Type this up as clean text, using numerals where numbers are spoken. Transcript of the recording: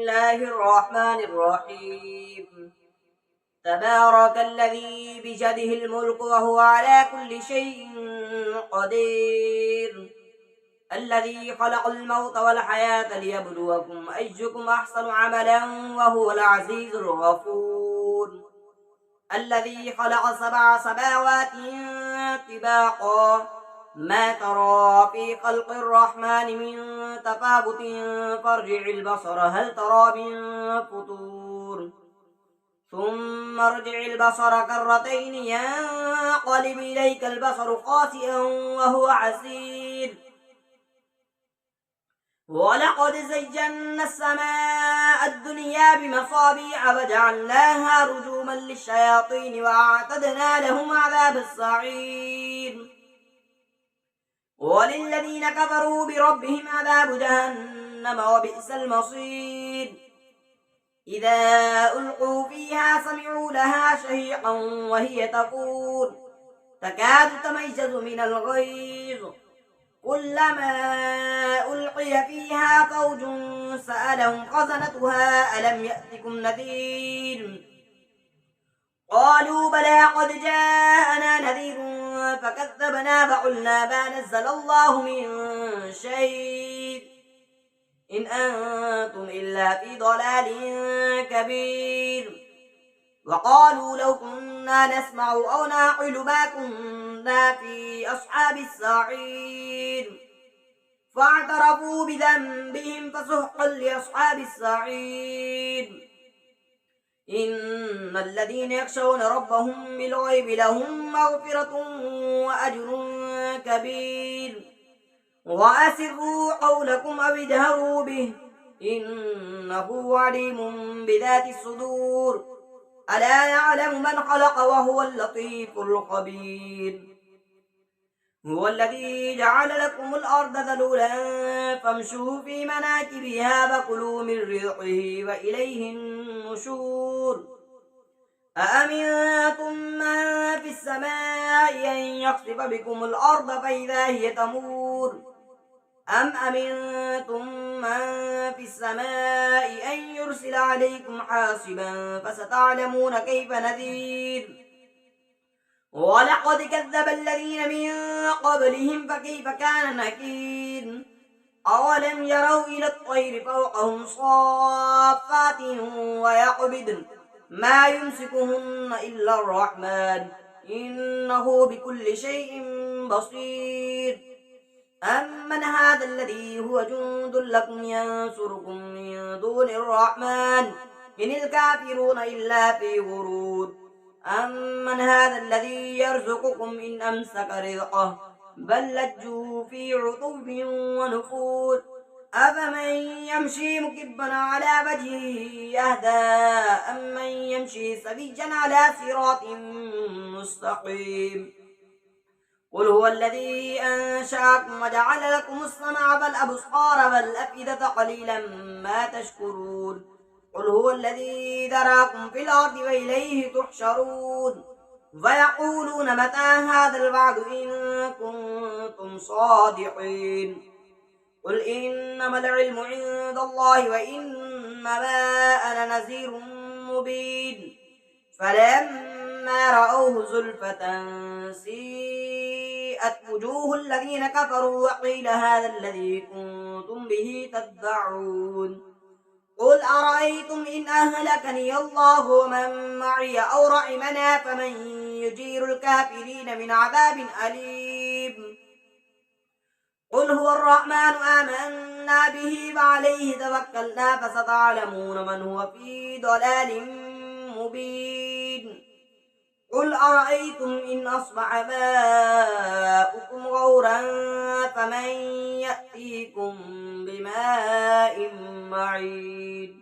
الله الرحمن الرحيم. تبارك الذي بيده الملك وهو على كل شيء قدير، الذي خلق الموت والحياة ليبلوكم أيكم أحسن عملا وهو العزيز الغفور، الذي خلق 7 سماوات طباقا ما ترى في خلق الرحمن من تفاوت فارجع البصر هل ترى من فطور، ثم ارجع البصر كرتين ينقلب إليك البصر خاسئا وهو حسير، ولقد زينا السماء الدنيا بمصابيح وجعلناها رجوما للشياطين وأعتدنا لهم عذاب السعير، وللذين كفروا بربهم عذاب جهنم وبئس المصير، إذا ألقوا فيها سمعوا لها شهيقا وهي تفور تكاد تميز من الغيظ، كلما ألقي فيها فوج سألهم خزنتها ألم يأتكم نذير، قالوا بلى قد جاءنا نذير فكذبنا فقلنا ما نزل الله من شيء إن أنتم إلا في ضلال كبير، وقالوا لو كنا نسمع أو نعقل ما كنا في أصحاب السعير، فاعترفوا بذنبهم فسحقا لأصحاب السعير، إن الذين يخشون ربهم بالغيب لهم مغفرة وأجر كبير، وأسروا قولكم أو اجهروا به إنه عليم بذات الصدور، ألا يعلم من خلق وهو اللطيف الخبير، هو الذي جعل لكم الأرض ذلولا فامشوا في مناكبها وكلوا من رزقه وإليه النشور، أأمنتم من في السماء أن يخسف بكم الأرض فإذا هي تمور، أم أمنتم من في السماء أن يرسل عليكم حاصبا فستعلمون كيف نذير، ولقد كذب الذين من قبلهم فكيف كان نكير، أولم يروا إلى الطير فوقهم صافات ويقبضن ما يمسكهن إلا الرحمن إنه بكل شيء بصير، أمن هذا الذي هو جند لكم ينصركم من دون الرحمن إن الكافرون إلا في غرور، أمن هذا الذي يرزقكم إن أمسك رزقه بل لجوا في عتو ونفور، أفمن يمشي مكبا على وجهه يهدى أمن يمشي سويا على صراط مستقيم، قل هو الذي أنشأكم وجعل لكم السمع والأبصار والأفئدة قليلا ما تشكرون، قل هو الذي ذراكم في الأرض وإليه تحشرون، ويقولون متى هذا الوعد إن كنتم صادقين، قل إنما العلم عند الله وإنما أنا نذير مبين، فلما رأوه زلفة سيئت وجوه الذين كفروا وقيل هذا الذي كنتم به تدعون، قل أرأيتم إن أهلكني الله ومن معي أو رحمنا فمن يجير الكافرين من عذاب أليم، قل هو الرحمن آمنا به وعليه توكلنا فستعلمون من هو في ضلال مبين، قل أرأيتم إن أصبح ماؤكم غورا فمن يأتيكم بماء معين.